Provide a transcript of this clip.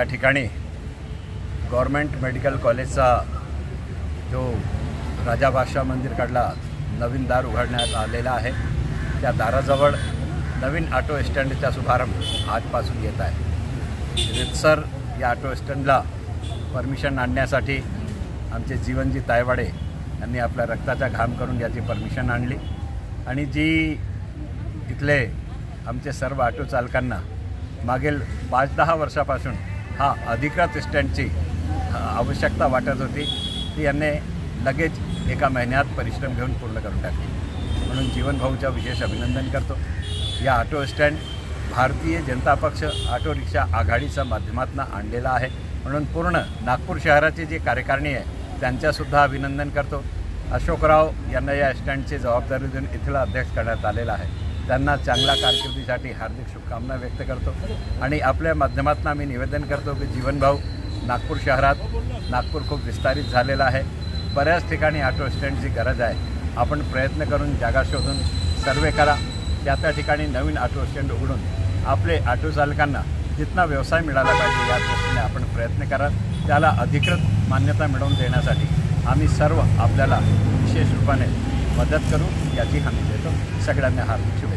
या ठिकाणी government medical कॉलेजचा जो राजा बादशाह मंदिरकडला नवीन दार उघडण्यात आलेला आहे, त्या दाराजवळ नवीन ऑटो स्टँडचा शुभारंभ आजपासून येत आहे। रितसर या ऑटो स्टँडला परमिशन आणण्यासाठी आमचे जीवनजी तायवाडे यांनी आपल्या रक्ताचा घाम करून याची परमिशन आणली आणि जी इथले आमचे सर्व ऑटो चालकांना मागील 5-10 वर्षापासून हा अधिकृत स्टँडची आवश्यकता वाटत होती, ती यांनी लगेच एका महिन्यात परिश्रम घेऊन पूर्ण करून टाकली। म्हणून जीवन भाऊचा विशेष अभिनंदन करतो। या ऑटो स्टँड भारतीय जनता पक्ष ऑटो रिक्षा आघाडीच्या माध्यमातून आणलेला आहे, म्हणून पूर्ण नागपूर शहराची जी कार्यकारिणी आहे त्यांच्यासुद्धा अभिनंदन करतो। अशोकराव यांना या स्टँडची जबाबदारी देऊन इथला अध्यक्ष करण्यात आलेला आहे, त्यांना चांगल्या कारकिर्दीसाठी हार्दिक शुभकामना व्यक्त करतो आणि आपल्या माध्यमातून आम्ही निवेदन करतो की जीवन भाऊ, नागपूर शहरात नागपूर खूप विस्तारित झालेला आहे, बऱ्याच ठिकाणी ऑटो स्टँडची गरज आहे, आपण प्रयत्न करून जागा शोधून सर्वे करा, त्या ठिकाणी नवीन ऑटो स्टँड उघडून आपले ऑटो चालकांना जितना व्यवसाय मिळाला पाहिजे या दृष्टीने आपण प्रयत्न करा। त्याला अधिकृत मान्यता मिळवून देण्यासाठी आम्ही सर्व आपल्याला विशेष रूपाने मदत करू याची हमी देतो। सगळ्यांना हार्दिक शुभेच्छा।